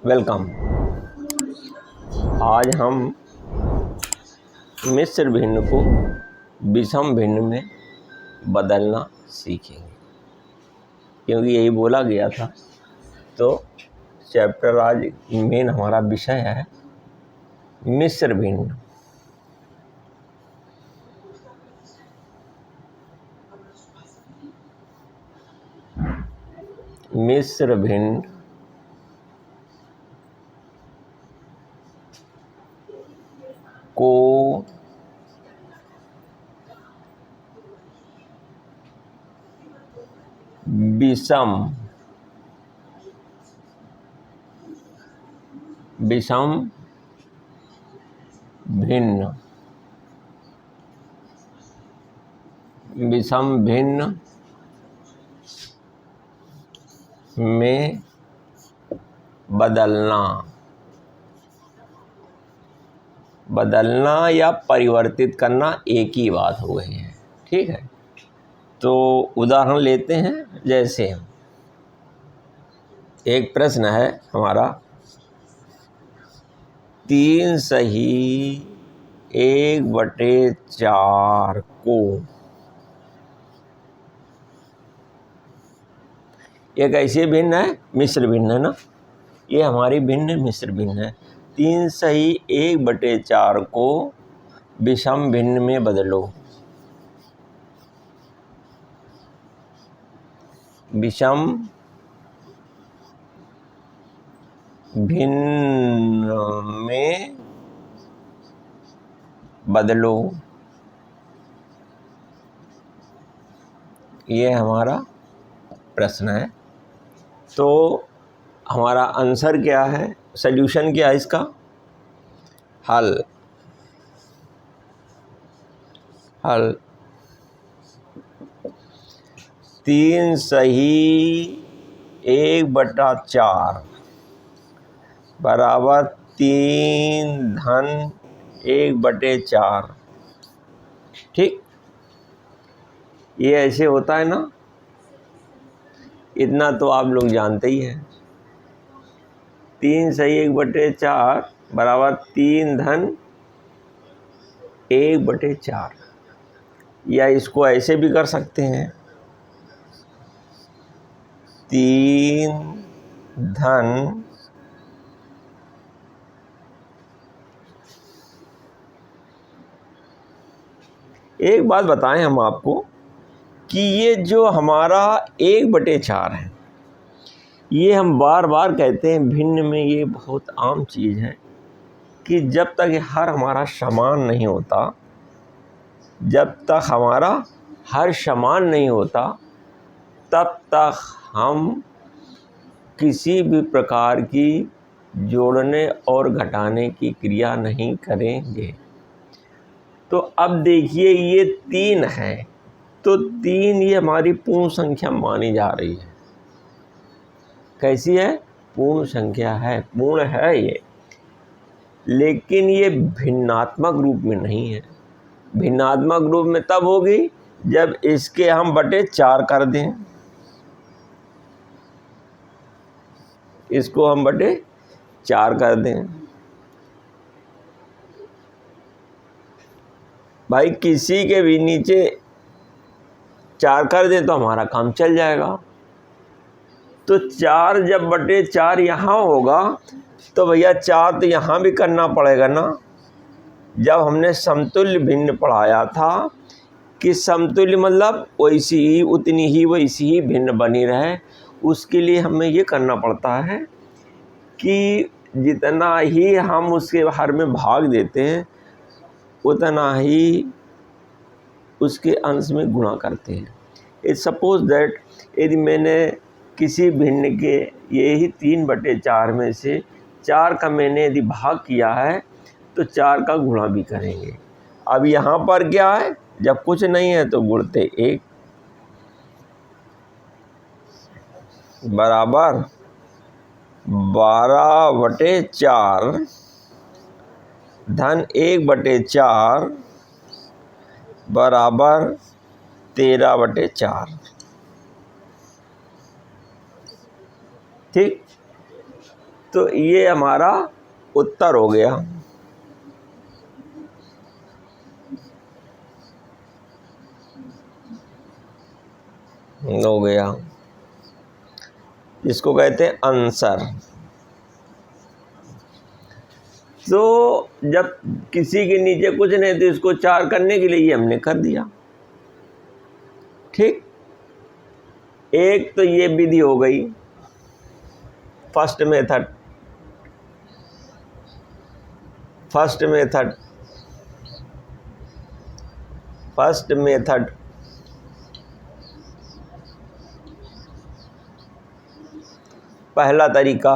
Welcome. आज हम मिश्र भिन्न को विषम भिन्न में बदलना सीखेंगे, क्योंकि यही बोला गया था। तो चैप्टर आज मेन हमारा विषय है मिश्र भिन्न। मिश्र भिन्न को विषम भिन्न में बदलना या परिवर्तित करना एक ही बात हो गई है। ठीक है, तो उदाहरण लेते हैं। जैसे एक प्रश्न है हमारा, 3 सही 1/4 को, एक ऐसे भिन्न है, मिश्र भिन्न है ना, ये हमारी भिन्न मिश्र भिन्न है। 3 सही 1/4 को विषम भिन्न में बदलो। विषम भिन्न में बदलो, ये हमारा प्रश्न है। तो हमारा आंसर क्या है, सल्यूशन क्या है इसका, हल 3 सही 1/4 बराबर 3 धन 1/4। ठीक, ये ऐसे होता है ना, इतना तो आप लोग जानते ही हैं। 3 सही 1/4 बराबर 3 धन 1/4, या इसको ऐसे भी कर सकते हैं, 3 धन 1। बात बताएं हम आपको कि ये जो हमारा 1/4 है, ये हम बार बार कहते हैं भिन्न में, ये बहुत आम चीज़ है कि जब तक हर हमारा समान नहीं होता, तब तक हम किसी भी प्रकार की जोड़ने और घटाने की क्रिया नहीं करेंगे। तो अब देखिए, ये 3 है, तो 3 ये हमारी पूर्ण संख्या मानी जा रही है। कैसी है, पूर्ण संख्या है, पूर्ण है ये, लेकिन ये भिन्नात्मक रूप में नहीं है। भिन्नात्मक रूप में तब होगी जब इसके हम बटे 4 कर दें, इसको हम बटे 4 कर दें। भाई किसी के भी नीचे 4 कर दें तो हमारा काम चल जाएगा। तो 4 जब बटे 4 यहाँ होगा तो भैया 4 तो यहाँ भी करना पड़ेगा ना। जब हमने समतुल्य भिन्न पढ़ाया था कि समतुल्य मतलब वैसी ही भिन्न बनी रहे, उसके लिए हमें ये करना पड़ता है कि जितना ही हम उसके हर में भाग देते हैं, उतना ही उसके अंश में गुणा करते हैं। इट्स सपोज दैट यदि मैंने किसी भिन्न के यही 3/4 में से 4 का मैंने यदि भाग किया है, तो 4 का गुणा भी करेंगे। अब यहाँ पर क्या है, जब कुछ नहीं है तो गुणते 1 बराबर 12/4 धन 1/4 बराबर 13/4। ठीक, तो ये हमारा उत्तर हो गया। हो गया, इसको कहते हैं आंसर। तो जब किसी के नीचे कुछ नहीं तो इसको 4 करने के लिए ये हमने कर दिया। ठीक, एक तो ये विधि हो गई फर्स्ट मेथड। फर्स्ट मेथड पहला तरीका।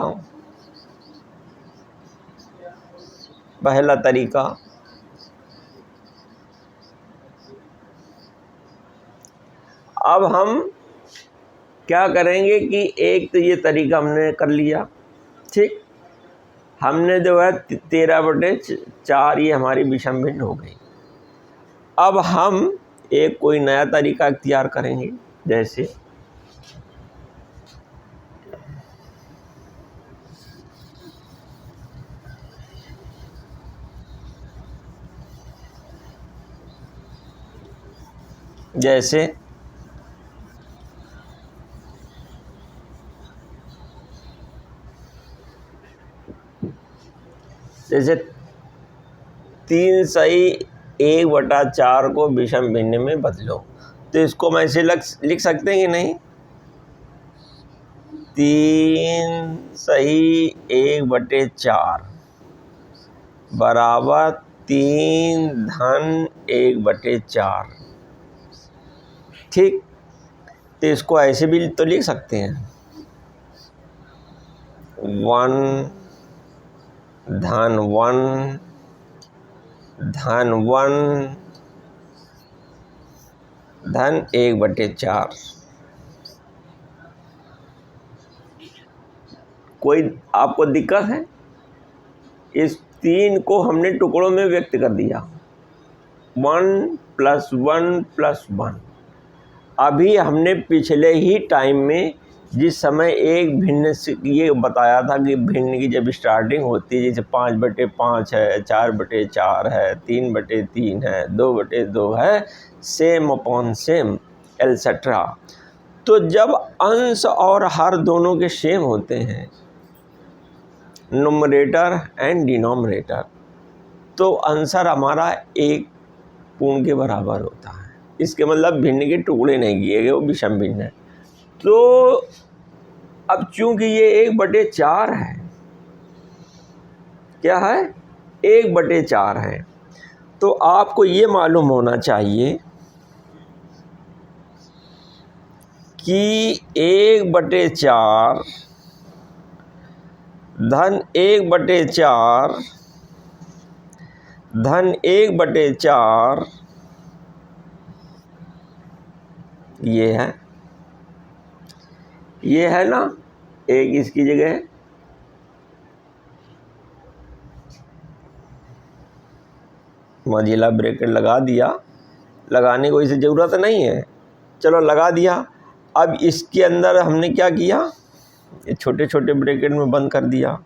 अब हम क्या करेंगे कि एक तो ये तरीका हमने कर लिया। ठीक, हमने जो है 13/4 ये हमारी विषम भिन्न हो गई। अब हम एक कोई नया तरीका इख्तियार करेंगे, जैसे जैसे 3/1/4 को विषम भिन्न में बदलो, तो इसको मैं ऐसे लिख सकते हैं कि नहीं? 3/1/4 बराबर 3-1/4। ठीक, तो इसको ऐसे भी तो लिख सकते हैं, 1-1/4। कोई आपको दिक्कत है? इस 3 को हमने टुकड़ों में व्यक्त कर दिया, 1 + 1 + 1। अभी हमने पिछले ही टाइम में जिस समय एक भिन्न से ये बताया था कि भिन्न की जब स्टार्टिंग होती है, जैसे 5/5 है, 4/4 है, 3/3 है, 2/2 है, सेम अपॉन सेम एटसेट्रा। तो जब अंश और हर दोनों के सेम होते हैं, नुमरेटर एंड डिनोमिनेटर, तो आंसर हमारा 1 पूर्ण के बराबर होता है। इसके मतलब भिन्न के टुकड़े नहीं किए गए, वो विषम भिन्न है। तो अब चूंकि ये 1/4 है, क्या है? 1/4 है, तो आपको ये मालूम होना चाहिए कि 1/4 धन 1/4 धन 1/4 ये है ना, एक इसकी जगह मझिला ब्रैकेट लगा दिया, लगाने को इसे ज़रूरत नहीं है, चलो लगा दिया। अब इसके अंदर हमने क्या किया, ये छोटे छोटे ब्रैकेट में बंद कर दिया,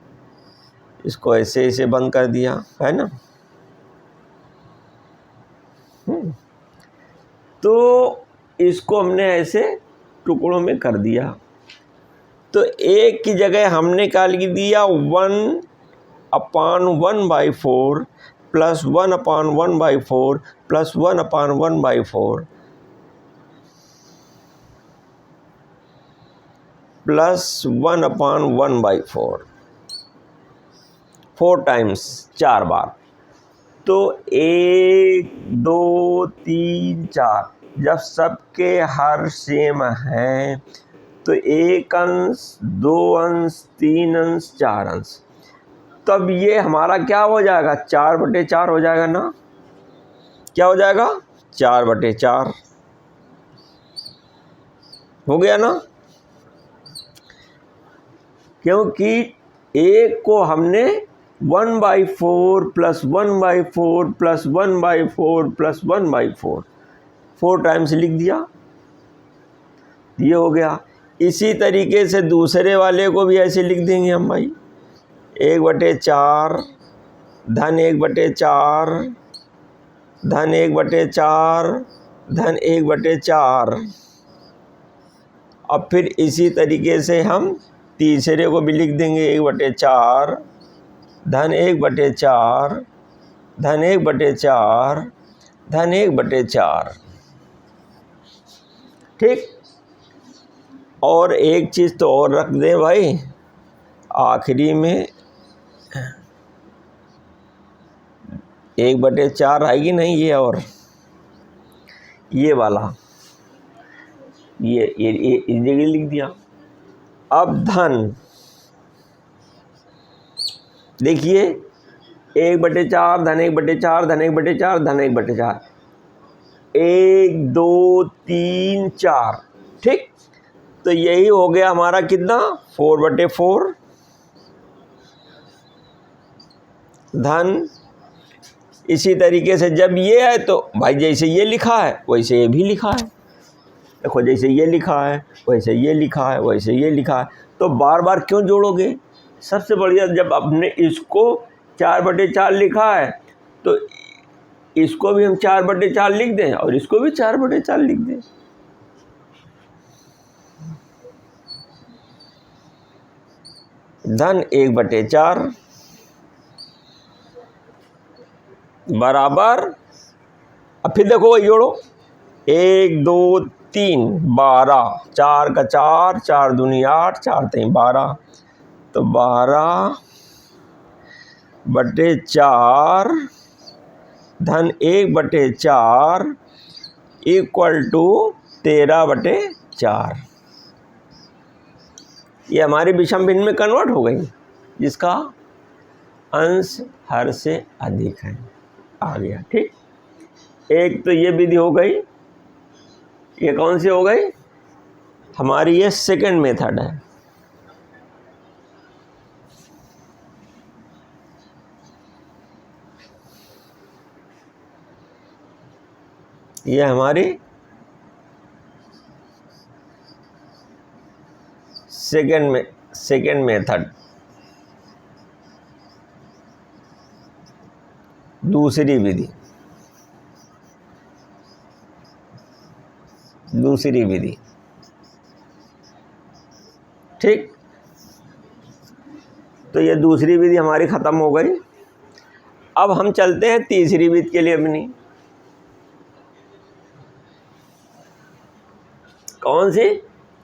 इसको ऐसे ऐसे बंद कर दिया, है ना। तो इसको हमने ऐसे टुकड़ों में कर दिया, तो एक की जगह हमने क्या लिख दिया, 1/1/4 + 1/1/4 + 1/1/4 + 1/1/4 4 टाइम्स, 4 बार। तो 1 2 3 4 जब सबके हर सेम हैं तो 1 अंश, 2 अंश, 3 अंश, 4 अंश, तब ये हमारा क्या हो जाएगा, 4/4 हो जाएगा ना। क्या हो जाएगा, 4/4 हो गया ना। क्योंकि 1 को हमने 1/4 + 1/4 + 1/4 + 1/4 4 टाइम्स लिख दिया, ये हो गया। इसी तरीके से दूसरे वाले को भी ऐसे लिख देंगे हम भाई, 1/4 धन 1/4 धन 1/4 धन 1/4। अब फिर इसी तरीके से हम तीसरे को भी लिख देंगे 1/4 धन 1/4 धन 1/4 धन 1/4। ठीक। और एक चीज़ तो और रख दें भाई, आखिरी में 1/4 आएगी नहीं, ये और ये वाला ये इस जगह लिख दिया। अब धन देखिए 1/4 धन 1/4 धन 1/4 धन 1/4, 1 2 3 4। ठीक। तो यही हो गया हमारा कितना, 4/4 धन। इसी तरीके से जब ये है तो भाई जैसे ये लिखा है वैसे ये भी लिखा है। देखो जैसे ये लिखा है वैसे ये लिखा है वैसे ये लिखा है, तो बार बार क्यों जोड़ोगे। सबसे बढ़िया जब आपने इसको 4/4 लिखा है तो इसको भी हम 4/4 लिख दें और इसको भी 4/4 लिख दें। धन 1/4 बराबर, अब फिर देखो वही जोड़ो, 1 2 3 12, 4 का 4, 4 दूनी 8, 4 3 12, तो 12/4 धन 1/4 इक्वल टू 13/4। ये हमारी विषम भिन्न में कन्वर्ट हो गई, जिसका अंश हर से अधिक है, आ गया। ठीक। एक तो ये विधि हो गई, ये कौन सी हो गई हमारी, ये सेकंड मेथड है। ये हमारी सेकंड मेथड, दूसरी विधि। ठीक। तो ये दूसरी विधि हमारी ख़त्म हो गई। अब हम चलते हैं तीसरी विधि के लिए अपनी। कौन सी,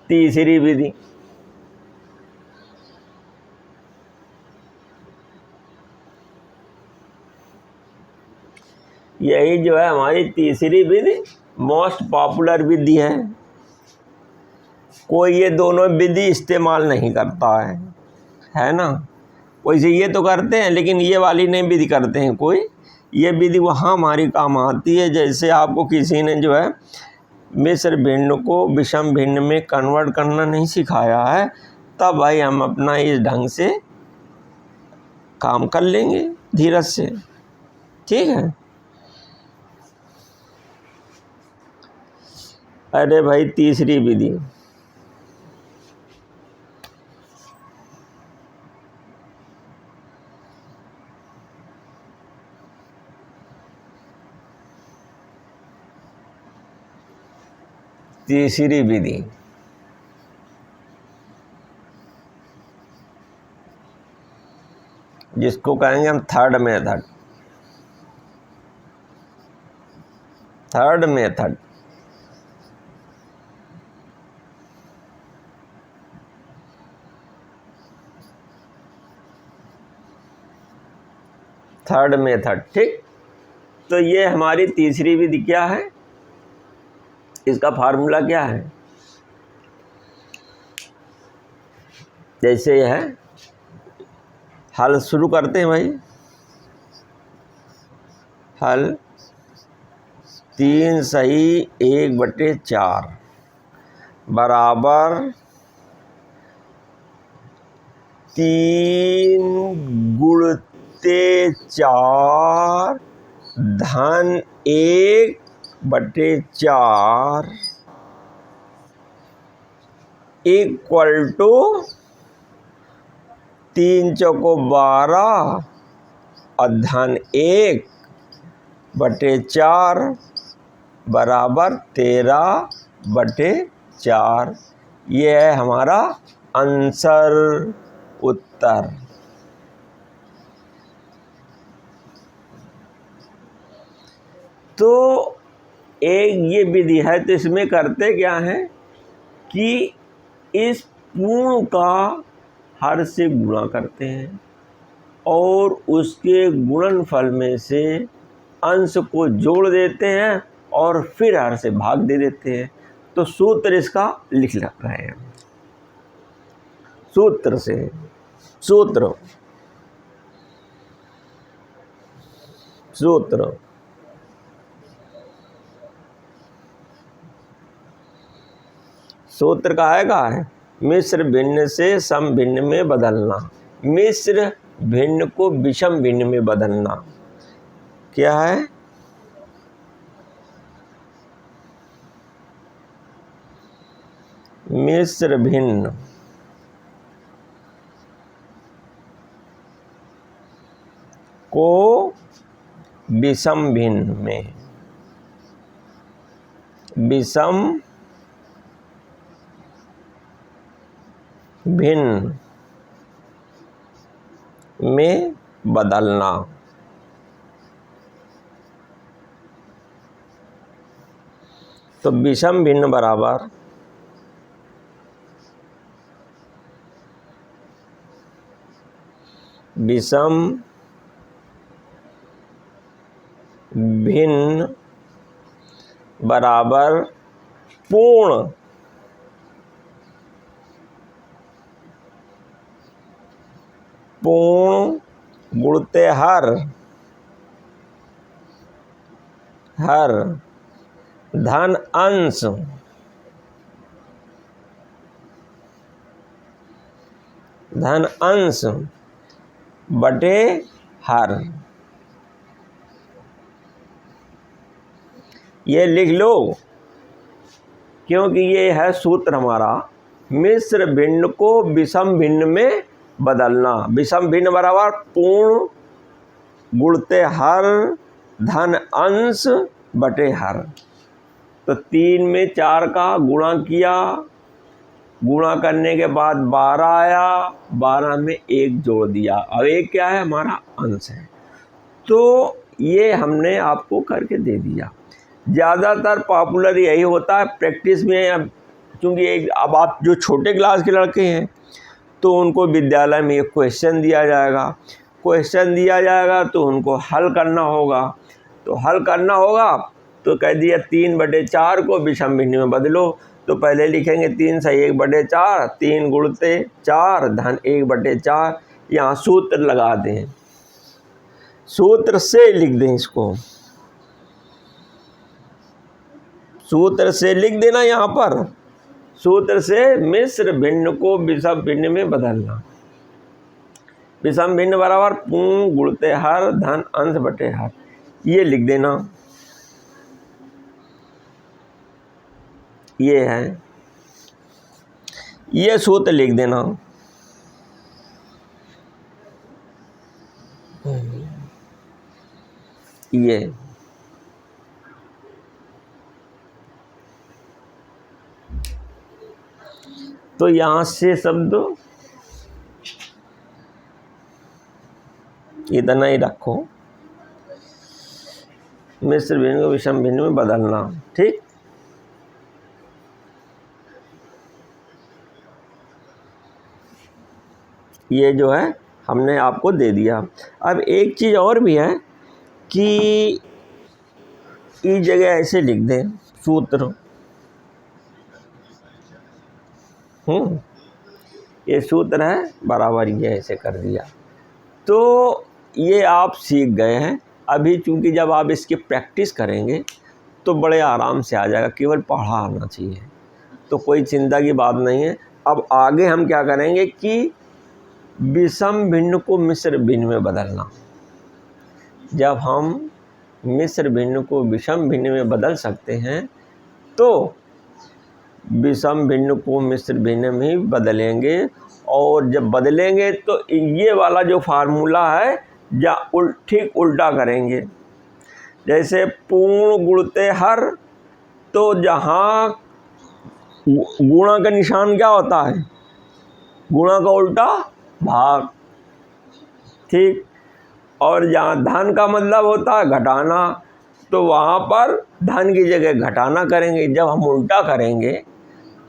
तीसरी विधि। यही जो है हमारी तीसरी विधि मोस्ट पॉपुलर विधि है। कोई ये दोनों विधि इस्तेमाल नहीं करता है ना। वैसे ये तो करते हैं लेकिन ये वाली नहीं विधि करते हैं कोई। ये विधि वहाँ हमारी काम आती है, जैसे आपको किसी ने जो है मिश्र भिन्न को विषम भिन्न में कन्वर्ट करना नहीं सिखाया है, तब भाई हम अपना इस ढंग से काम कर लेंगे धीरज से। ठीक है। अरे भाई तीसरी विधि, तीसरी विधि जिसको कहेंगे हम थर्ड मेथड। थर्ड मेथड ठीक। तो ये हमारी तीसरी विधि क्या है, इसका फार्मूला क्या है, जैसे यह है, हल शुरू करते हैं भाई। हल 3 सही 1/4 बराबर 3 गुणते 4 धन 1/4 इक्वल टू 3 चौको 12 और धन 1/4 बराबर 13/4। ये है हमारा आंसर, उत्तर। तो एक ये विधि है, तो इसमें करते क्या है कि इस पूर्ण का हर से गुणा करते हैं और उसके गुणनफल में से अंश को जोड़ देते हैं और फिर हर से भाग दे देते हैं। तो सूत्र इसका लिख रहे हैं। सूत्र का है मिश्र भिन्न से सम भिन्न में बदलना। मिश्र भिन्न को विषम भिन्न में बदलना क्या है? मिश्र भिन्न को विषम भिन्न में, विषम भिन्न में बदलना। तो विषम भिन्न बराबर विषम भिन्न बराबर पूर्ण गुणते हर धन अंश बटे हर। ये लिख लो क्योंकि ये है सूत्र हमारा, मिश्र भिन्न को विषम भिन्न में बदलना। विषम भिन्न बराबर पूर्ण गुणते हर धन अंश बटे हर। तो 3 में 4 का गुणा किया, गुणा करने के बाद 12 आया, 12 में 1 जोड़ दिया। अब 1 क्या है? हमारा अंश है। तो ये हमने आपको करके दे दिया। ज़्यादातर पॉपुलर यही होता है प्रैक्टिस में। अब चूँकि अब आप जो छोटे क्लास के लड़के हैं तो उनको विद्यालय में एक क्वेश्चन दिया जाएगा तो उनको हल करना होगा। तो कह दिया 3/4 को विषम भिन्न में बदलो। तो पहले लिखेंगे 3 से 1/4, 3 गुणते 4 धन 1/4। यहाँ सूत्र लगा दें, सूत्र से लिख दें, इसको सूत्र से लिख देना। यहाँ पर सूत्र से मिश्र भिन्न को विषम भिन्न में बदलना। विषम भिन्न बराबर पूर्ण गुणते हर धन अंश बटे हर। ये लिख देना, ये है, ये सूत्र लिख देना। ये तो यहाँ से शब्द इतना ही रखो, मिश्र भिन्न को विषम भिन्न में बदलना। ठीक, ये जो है हमने आपको दे दिया। अब एक चीज़ और भी है कि इस जगह ऐसे लिख दें सूत्र। ये सूत्र है बराबर, ये ऐसे कर दिया। तो ये आप सीख गए हैं। अभी चूँकि जब आप इसकी प्रैक्टिस करेंगे तो बड़े आराम से आ जाएगा, केवल पढ़ा आना चाहिए, तो कोई चिंता की बात नहीं है। अब आगे हम क्या करेंगे कि विषम भिन्न को मिश्र भिन्न में बदलना। जब हम मिश्र भिन्न को विषम भिन्न में बदल सकते हैं तो विषम भिन्न को मिश्र भिन्न में ही बदलेंगे। और जब बदलेंगे तो ये वाला जो फार्मूला है या ठीक उल्टा करेंगे। जैसे पूर्ण गुणते हर, तो जहाँ गुणा का निशान क्या होता है, गुणा का उल्टा भाग, ठीक। और जहाँ धन का मतलब होता है घटाना, तो वहाँ पर धन की जगह घटाना करेंगे। जब हम उल्टा करेंगे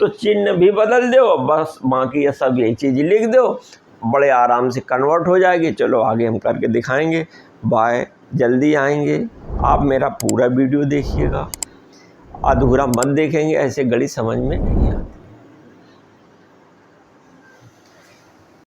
तो चिन्ह भी बदल दो, बस बाकी ये सब यही चीज़ लिख दो, बड़े आराम से कन्वर्ट हो जाएगी। चलो आगे हम करके दिखाएंगे। बाय, जल्दी आएंगे। आप मेरा पूरा वीडियो देखिएगा, अधूरा मत देखेंगे, ऐसे गणित समझ में